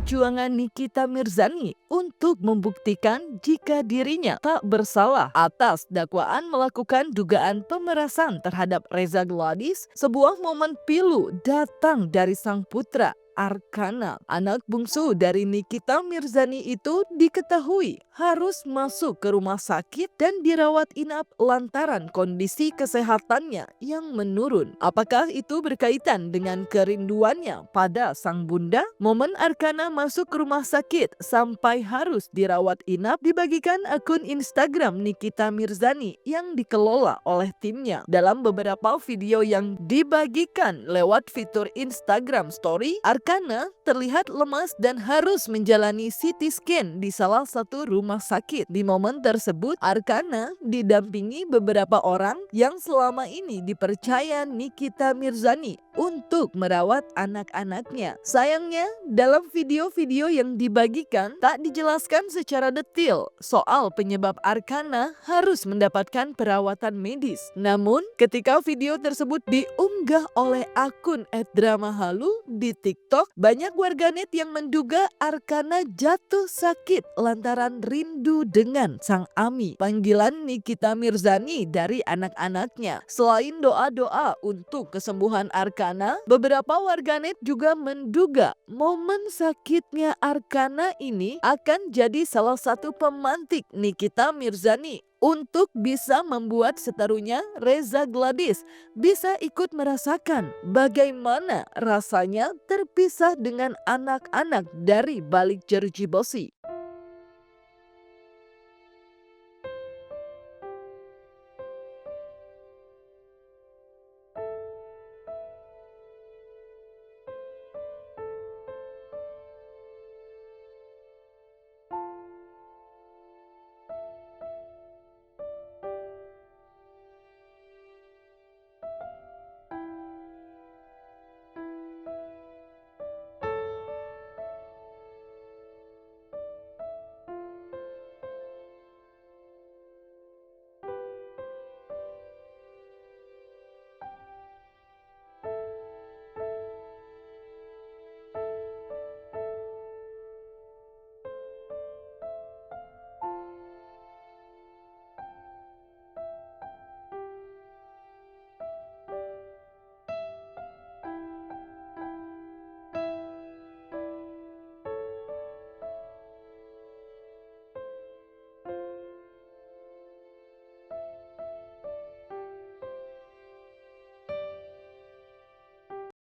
perjuangan Nikita Mirzani untuk membuktikan jika dirinya tak bersalah atas dakwaan melakukan dugaan pemerasan terhadap Reza Gladys. Sebuah momen pilu datang dari sang putra Arkana. Anak bungsu dari Nikita Mirzani itu diketahui harus masuk ke rumah sakit dan dirawat inap lantaran kondisi kesehatannya yang menurun. Apakah itu berkaitan dengan kerinduannya pada sang bunda? Momen Arkana masuk ke rumah sakit sampai harus dirawat inap dibagikan akun Instagram Nikita Mirzani yang dikelola oleh timnya. Dalam beberapa video yang dibagikan lewat fitur Instagram Story, Arkana terlihat lemas dan harus menjalani CT scan di salah satu rumah sakit. Di momen tersebut, Arkana didampingi beberapa orang yang selama ini dipercaya Nikita Mirzani untuk merawat anak-anaknya. Sayangnya, dalam video-video yang dibagikan tak dijelaskan secara detail soal penyebab Arkana harus mendapatkan perawatan medis. Namun, ketika video tersebut diunggah oleh akun @dramahalu di TikTok, banyak warganet yang menduga Arkana jatuh sakit lantaran rindu dengan sang Ami. Panggilan Nikita Mirzani dari anak-anaknya. Selain doa-doa untuk kesembuhan Arkana, beberapa warganet juga menduga momen sakitnya Arkana ini akan jadi salah satu pemantik Nikita Mirzani untuk bisa membuat seterunya Reza Gladys bisa ikut merasakan bagaimana rasanya terpisah dengan anak-anak dari balik jeruji besi.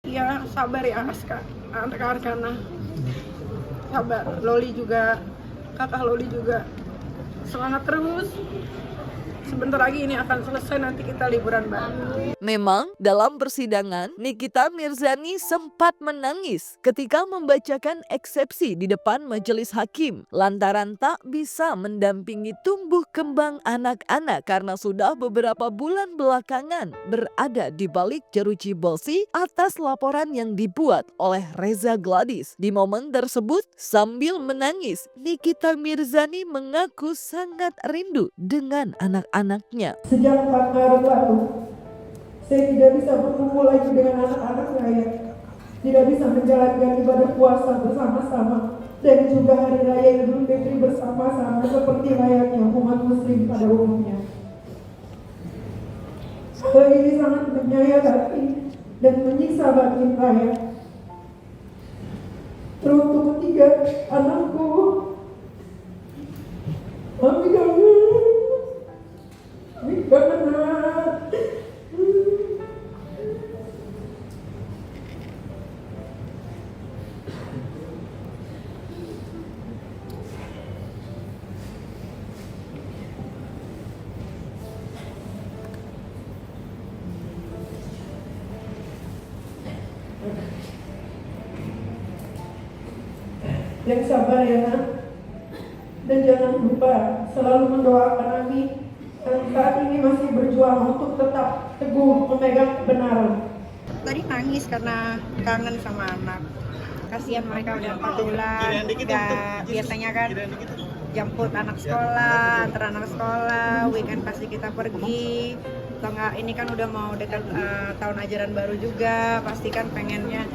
Ya sabar ya Aska, anak Arkana, sabar. Loli juga, kakak Loli juga semangat terus. Sebentar lagi ini akan selesai, nanti kita liburan bareng. Memang dalam persidangan, Nikita Mirzani sempat menangis ketika membacakan eksepsi di depan majelis hakim lantaran tak bisa mendampingi tumbuh kembang anak-anak karena sudah beberapa bulan belakangan berada di balik jeruji besi atas laporan yang dibuat oleh Reza Gladys. Di momen tersebut, sambil menangis, Nikita Mirzani mengaku sangat rindu dengan anak-anaknya. Sejak 4 Maret lalu, saya tidak bisa berkumpul lagi dengan anak-anak saya, tidak bisa menjalankan ibadah puasa bersama-sama, dan juga hari raya Idul Fitri bersama-sama seperti layaknya umat muslim pada umumnya. Hal ini sangat menyayat hati dan menyiksa batin saya. Teruntuk ketiga anakku, Mami kangen. Yang sabar ya nak, dan jangan lupa selalu mendoakan Ami yang saat ini masih berjuang untuk tetap teguh memegang kebenaran. Tadi nangis karena kangen sama anak. Kasihan mereka udah 4 bulan, nggak biasanya kan jemput anak sekolah, antar anak sekolah, weekend pasti kita pergi. Atau enggak, ini kan udah mau dekat tahun ajaran baru juga, pasti kan pengennya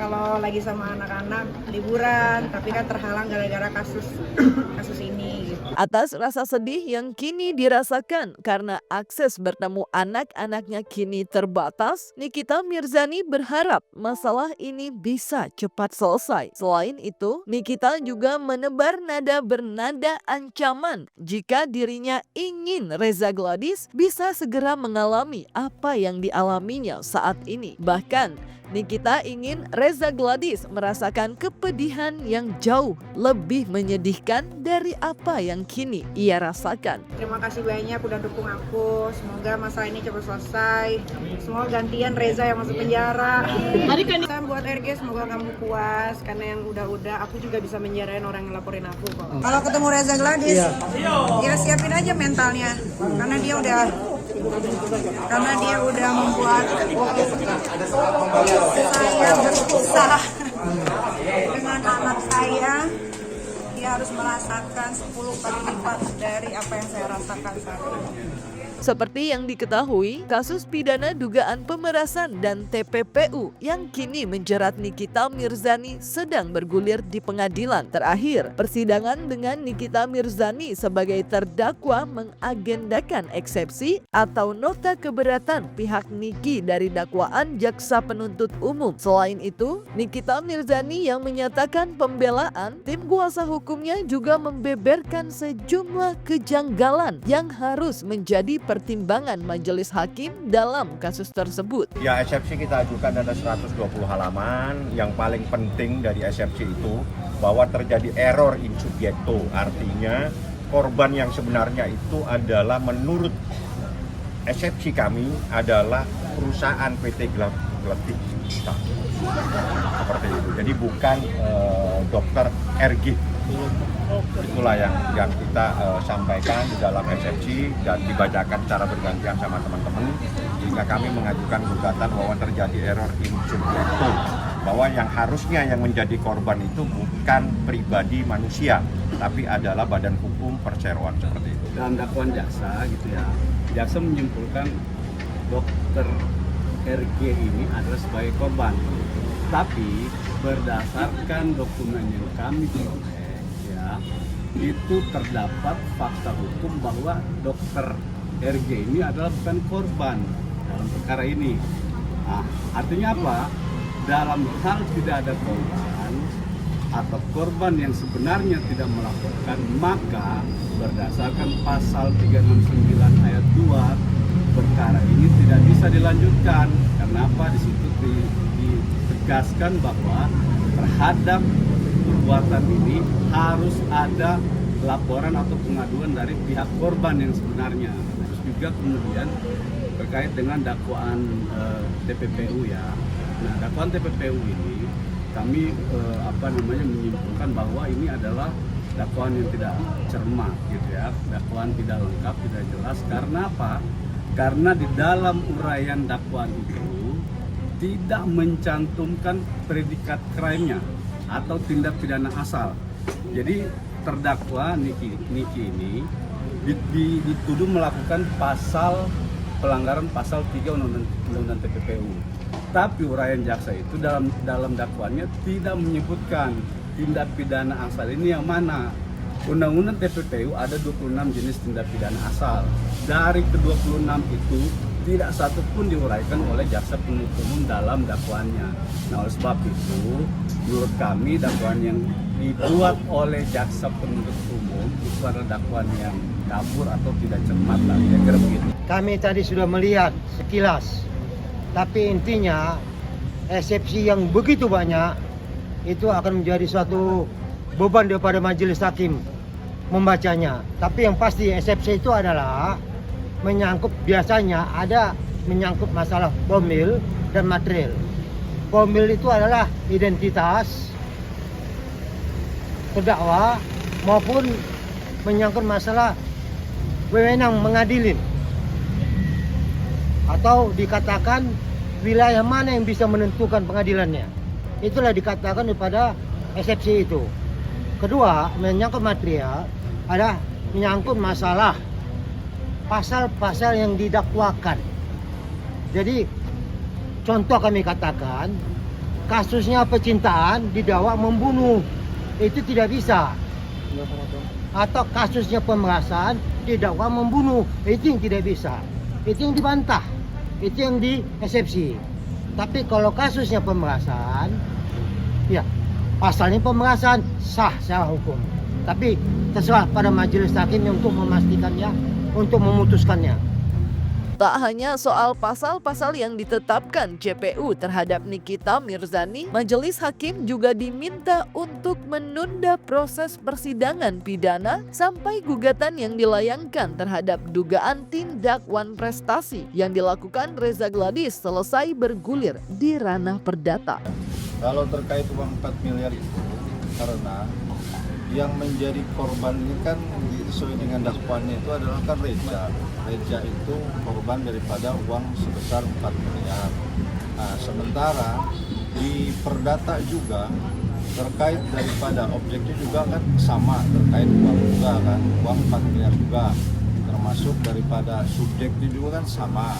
kalau lagi sama anak-anak liburan, tapi kan terhalang gara-gara kasus ini gitu. Atas rasa sedih yang kini dirasakan karena akses bertemu anak-anaknya kini terbatas, Nikita Mirzani berharap masalah ini bisa cepat selesai. Selain itu, Nikita juga menebar nada bernada ancaman jika dirinya ingin Reza Gladys bisa segera mengalami apa yang dialaminya saat ini. Bahkan, Nikita ingin Reza Gladys merasakan kepedihan yang jauh lebih menyedihkan dari apa yang kini ia rasakan. Terima kasih banyak udah dukung aku. Semoga masalah ini cepat selesai. Semoga gantian Reza yang masuk penjara. Saya buat RG semoga kamu puas karena yang udah aku juga bisa menjarain orang yang laporin aku kok. Kalau ketemu Reza Gladys, ya siapin aja mentalnya karena dia udah membuat saya berpisah dengan anak saya. Dia harus merasakan 10 kali lipat dari apa yang saya rasakan saat ini. Seperti yang diketahui, kasus pidana dugaan pemerasan dan TPPU yang kini menjerat Nikita Mirzani sedang bergulir di pengadilan. Terakhir, persidangan dengan Nikita Mirzani sebagai terdakwa mengagendakan eksepsi atau nota keberatan pihak Niki dari dakwaan jaksa penuntut umum. Selain itu, Nikita Mirzani yang menyatakan pembelaan, tim kuasa hukumnya juga membeberkan sejumlah kejanggalan yang harus menjadi pertimbangan majelis hakim dalam kasus tersebut. Ya, eksepsi kita ajukan ada 120 halaman. Yang paling penting dari eksepsi itu bahwa terjadi error in subjecto. Artinya korban yang sebenarnya itu adalah menurut eksepsi kami adalah perusahaan PT Gletik. Seperti itu. Jadi bukan dokter RG. Itulah yang kita sampaikan di dalam eksepsi dan dibacakan secara bergantian sama teman-teman jika kami mengajukan gugatan bahwa terjadi error in subjecto, bahwa yang harusnya yang menjadi korban itu bukan pribadi manusia tapi adalah badan hukum perseroan seperti itu. Dalam dakwaan jaksa gitu ya, jaksa menyimpulkan dokter RG ini adalah sebagai korban, tapi berdasarkan dokumen yang kami peroleh itu terdapat fakta hukum bahwa dokter RG ini adalah bukan korban dalam perkara ini. Nah, artinya apa? Dalam hal tidak ada korban atau korban yang sebenarnya tidak melaporkan, maka berdasarkan pasal 369 ayat 2 perkara ini tidak bisa dilanjutkan. Kenapa? Di situ ditegaskan bahwa terhadap perbuatan ini harus ada laporan atau pengaduan dari pihak korban yang sebenarnya. Terus juga kemudian terkait dengan dakwaan TPPU ya. Nah, dakwaan TPPU ini kami menyimpulkan bahwa ini adalah dakwaan yang tidak cermat gitu ya. Dakwaan tidak lengkap, tidak jelas. Karena apa? Karena di dalam uraian dakwaan itu tidak mencantumkan predikat crime-nya atau tindak pidana asal. Jadi terdakwa Niki ini dituduh melakukan pelanggaran pasal 3 Undang-Undang TPPU. Tapi uraian jaksa itu dalam dakwaannya tidak menyebutkan tindak pidana asal ini yang mana. Undang-Undang TPPU ada 26 jenis tindak pidana asal. Dari ke-26 itu tidak satu pun diuraikan oleh jaksa penuntut umum dalam dakwaannya. Nah, oleh sebab itu, menurut kami dakwaan yang dibuat oleh jaksa penuntut umum itu adalah dakwaan yang kabur atau tidak cermat lah, kira-kira begitu. Kami tadi sudah melihat sekilas, tapi intinya eksepsi yang begitu banyak itu akan menjadi suatu beban daripada majelis hakim membacanya. Tapi yang pasti eksepsi itu adalah menyangkut, biasanya ada menyangkut masalah formil dan material. Formil itu adalah identitas terdakwa maupun menyangkut masalah wewenang mengadilin, atau dikatakan wilayah mana yang bisa menentukan pengadilannya. Itulah dikatakan daripada eksepsi itu. Kedua, menyangkut material ada menyangkut masalah pasal-pasal yang didakwakan. Jadi contoh kami katakan, kasusnya percintaan didakwa membunuh, itu tidak bisa. Atau kasusnya pemerasan didakwa membunuh, itu yang tidak bisa. Itu yang dibantah, itu yang di eksepsi. Tapi kalau kasusnya pemerasan, ya pasalnya pemerasan sah secara hukum. Tapi terserah pada majelis hakim untuk memastikannya, untuk memutuskannya. Tak hanya soal pasal-pasal yang ditetapkan JPU terhadap Nikita Mirzani, majelis hakim juga diminta untuk menunda proses persidangan pidana sampai gugatan yang dilayangkan terhadap dugaan tindak wan prestasi yang dilakukan Reza Gladys selesai bergulir di ranah perdata. Kalau terkait uang 4 miliar itu, karena yang menjadi korban ini kan sesuai dengan dakwaannya itu adalah kan Reza. Reza itu korban daripada uang sebesar 4 miliar. Nah, sementara di perdata juga terkait daripada objeknya juga kan sama, terkait uang juga kan, uang 4 miliar juga. Termasuk daripada subjeknya juga kan sama,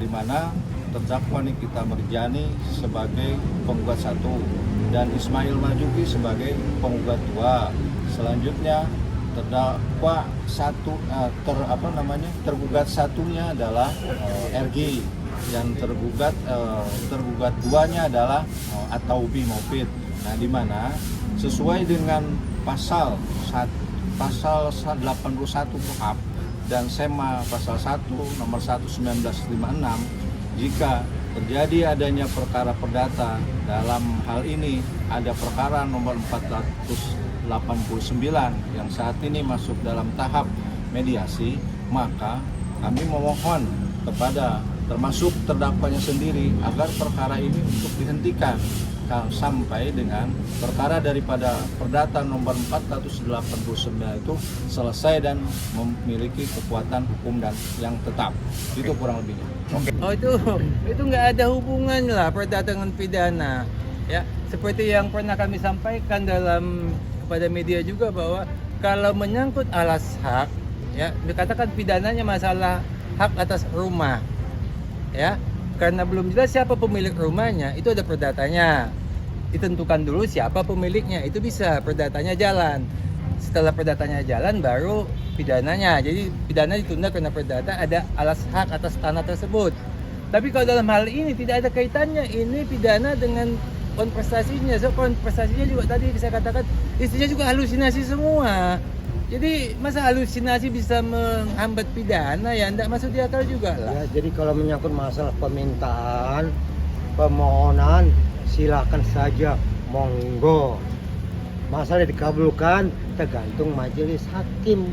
di mana terdakwa Nikita Mirzani sebagai penggugat 1 dan Ismail Marzuki sebagai penggugat 2. Selanjutnya terdakwa tergugat satunya adalah RG, yang tergugat 2-nya adalah At-Taubi Mofid. Nah, di mana sesuai dengan pasal 81 KUHP dan SEMA pasal 1 nomor 1 1956, jika terjadi adanya perkara perdata, dalam hal ini ada perkara nomor 489 yang saat ini masuk dalam tahap mediasi, maka kami memohon kepada termasuk terdakwanya sendiri agar perkara ini untuk dihentikan sampai dengan perkara daripada perdata nomor 489 itu selesai dan memiliki kekuatan hukum dan yang tetap. Itu kurang lebihnya. Oh, itu nggak ada hubungan lah perdata dengan pidana, ya. Seperti yang pernah kami sampaikan kepada media juga, bahwa kalau menyangkut alas hak, ya, dikatakan pidananya masalah hak atas rumah, ya, karena belum jelas siapa pemilik rumahnya, itu ada perdatanya. Ditentukan dulu siapa pemiliknya, itu bisa perdatanya jalan. Setelah perdatanya jalan, baru pidananya. Jadi pidana ditunda karena perdata ada alas hak atas tanah tersebut. Tapi kalau dalam hal ini tidak ada kaitannya, ini pidana dengan konversasinya. So konversasinya juga tadi saya katakan istrinya juga halusinasi semua. Jadi masa halusinasi bisa menghambat pidana, ya enggak masuk di akal juga lah. Ya, jadi kalau menyangkut masalah permintaan, permohonan, silakan saja, monggo. Masalah dikabulkan tergantung majelis hakim.